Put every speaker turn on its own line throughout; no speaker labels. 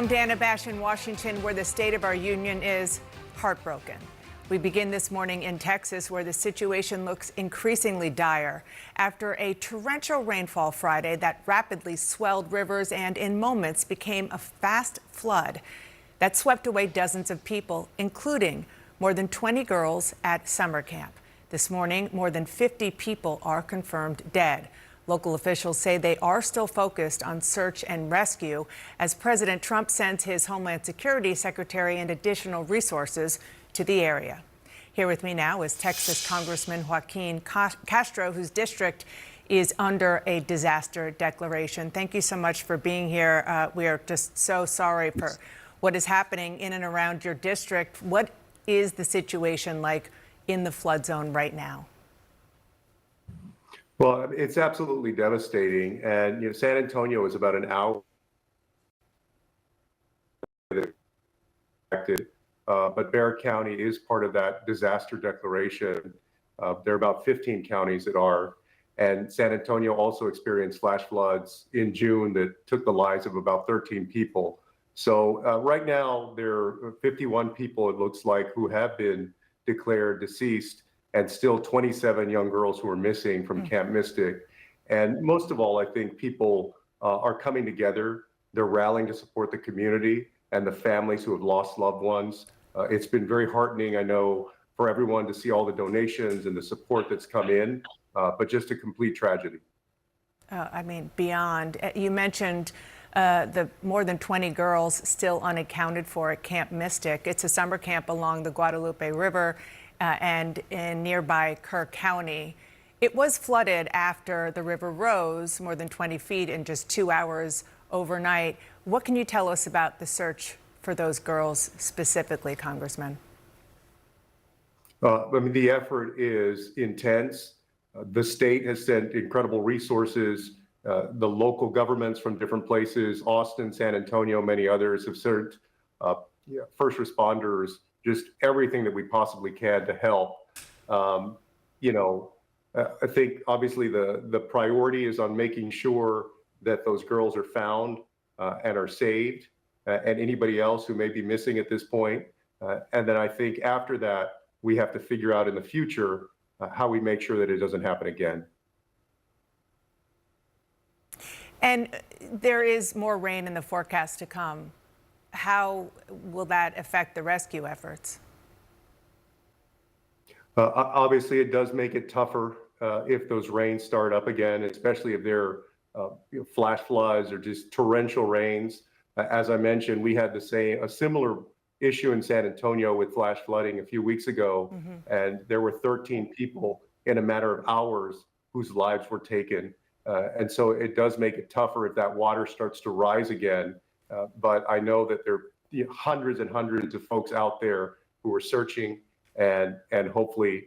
I'm Dana Bash in Washington, where the state of our union is heartbroken. We begin this morning in Texas, where the situation looks increasingly dire after a torrential rainfall Friday that rapidly swelled rivers and in moments became a fast flood that swept away dozens of people, including more than 20 girls at summer camp. This morning, more than 50 people are confirmed dead. Local officials say they are still focused on search and rescue as President Trump sends his Homeland Security Secretary and additional resources to the area. Here with me now is Texas Congressman Joaquin Castro, whose district is under a disaster declaration. Thank you so much for being here. We are just so sorry for what is happening in and around your district. What is the situation like in the flood zone right now?
Well, it's absolutely devastating. And, San Antonio is about an hour affected, but Barrett County is part of that disaster declaration. There are about 15 counties that are, and San Antonio also experienced flash floods in June that took the lives of about 13 people. So right now, there are 51 people, it looks like, who have been declared deceased, and still 27 young girls who are missing from Camp Mystic. And most of all, I think people are coming together. They're rallying to support the community and the families who have lost loved ones. It's been very heartening, I know, for everyone to see all the donations and the support that's come in, but just a complete tragedy.
I mean, beyond. You mentioned the more than 20 girls still unaccounted for at Camp Mystic. It's a summer camp along the Guadalupe River and in nearby Kerr County. It was flooded after the river rose more than 20 feet in just 2 hours overnight. What can you tell us about the search for those girls specifically, Congressman?
I mean, the effort is intense. The state has sent incredible resources. The local governments from different places, Austin, San Antonio, many others have sent first responders, just everything that we possibly can to help. I think obviously the priority is on making sure that those girls are found and are saved, and anybody else who may be missing at this point. And then I think after that, we have to figure out in the future how we make sure that it doesn't happen again.
And there is more rain in the forecast to come. How will that affect the rescue efforts?
Obviously, it does make it tougher if those rains start up again, especially if they're flash floods or just torrential rains. As I mentioned, we had a similar issue in San Antonio with flash flooding a few weeks ago, and there were 13 people in a matter of hours whose lives were taken. And so it does make it tougher if that water starts to rise again. But I know that there are hundreds and hundreds of folks out there who are searching, and hopefully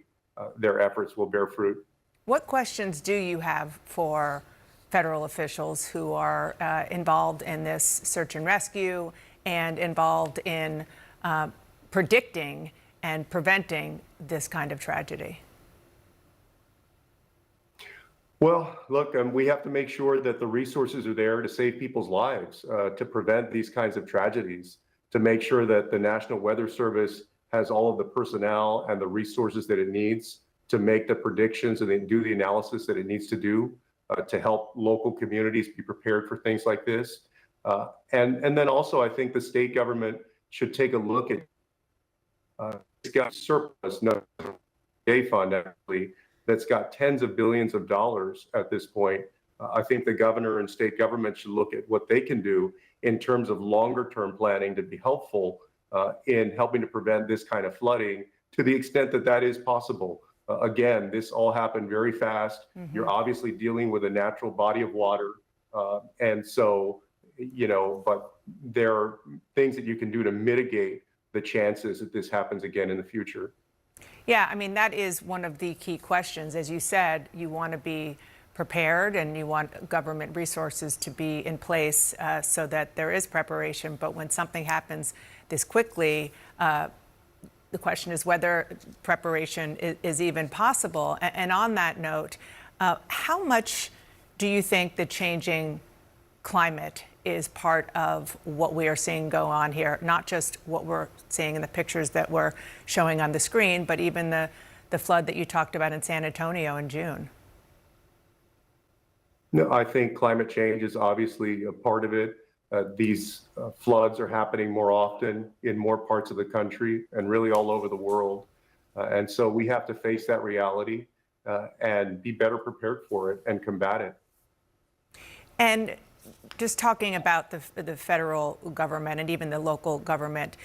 their efforts will bear fruit.
What questions do you have for federal officials who are involved in this search and rescue and involved in predicting and preventing this kind of tragedy?
Well, look, we have to make sure that the resources are there to save people's lives, to prevent these kinds of tragedies, to make sure that the National Weather Service has all of the personnel and the resources that it needs to make the predictions and then do the analysis that it needs to do to help local communities be prepared for things like this. And then also, I think the state government should take a look at it's got surplus, no day fund actually, that's got tens of billions of dollars at this point. I think the governor and state government should look at what they can do in terms of longer term planning to be helpful in helping to prevent this kind of flooding to the extent that that is possible. Again, this all happened very fast. You're obviously dealing with a natural body of water. And so, but there are things that you can do to mitigate the chances that this happens again in the future.
Yeah, I mean, that is one of the key questions. As you said, you want to be prepared and you want government resources to be in place so that there is preparation. But when something happens this quickly, the question is whether preparation is even possible. And on that note, how much do you think the changing climate is part of what we are seeing go on here, not just what we're seeing in the pictures that we're showing on the screen, but even the flood that you talked about in San Antonio in June?
No, I think climate change is obviously a part of it. These floods are happening more often in more parts of the country and really all over the world. And so we have to face that reality and be better prepared for it and combat it.
And just talking about the federal government and even the local government,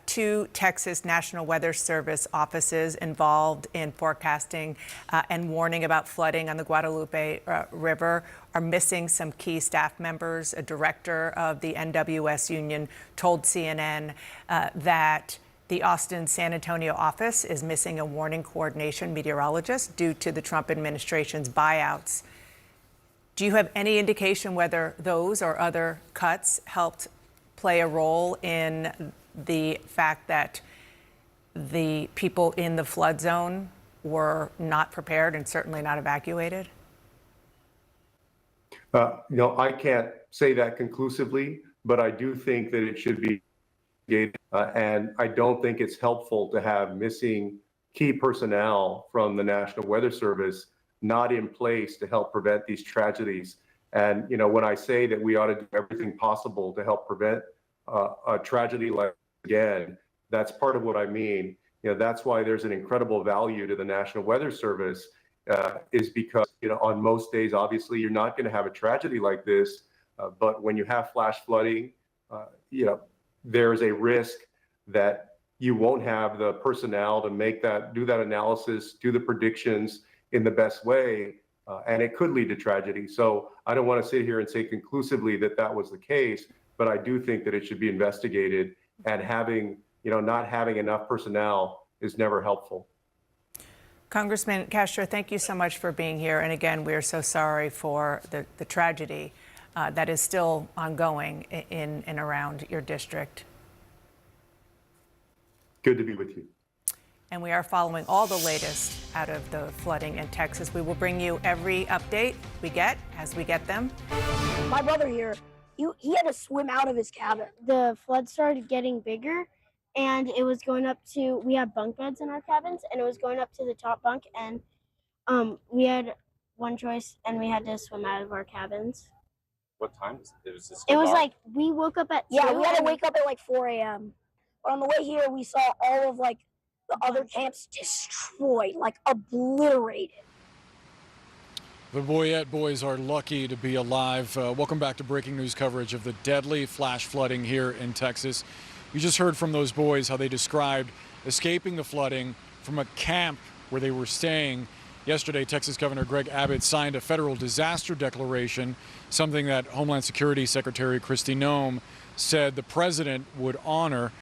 2 Texas National Weather Service offices involved in forecasting and warning about flooding on the Guadalupe River are missing some key staff members. A director of the NWS union told CNN that the Austin San Antonio office is missing a warning coordination meteorologist due to the Trump administration's buyouts. Do you have any indication whether those or other cuts helped play a role in the fact that the people in the flood zone were not prepared and certainly not evacuated?
No, I can't say that conclusively, but I do think that it should be and I don't think it's helpful to have missing key personnel from the National Weather Service not in place to help prevent these tragedies. And, when I say that we ought to do everything possible to help prevent a tragedy like again, that's part of what I mean. That's why there's an incredible value to the National Weather Service is because, on most days, obviously, you're not going to have a tragedy like this. But when you have flash flooding, there's a risk that you won't have the personnel to do that analysis, do the predictions in the best way, and it could lead to tragedy. So I don't want to sit here and say conclusively that that was the case, but I do think that it should be investigated, and not having enough personnel is never helpful.
Congressman Castro, thank you so much for being here. And again, we are so sorry for the tragedy that is still ongoing in and around your district.
Good to be with you.
And we are following all the latest out of the flooding in Texas. We will bring you every update we get as we get them.
My brother here, he had to swim out of his cabin.
The flood started getting bigger, and it was going up to, we have bunk beds in our cabins, and it was going up to the top bunk, and we had one choice, and we had to swim out of our cabins.
What time was it?
It was like, we woke up at 2.
Yeah, we had to wake up at like 4 a.m. But on the way here, we saw all of the other camps destroyed, obliterated.
The Boyette boys are lucky to be alive. Welcome back to breaking news coverage of the deadly flash flooding here in Texas. You just heard from those boys how they described escaping the flooding from a camp where they were staying. Yesterday, Texas Governor Greg Abbott signed a federal disaster declaration, something that Homeland Security Secretary Kristi Noem said the president would honor.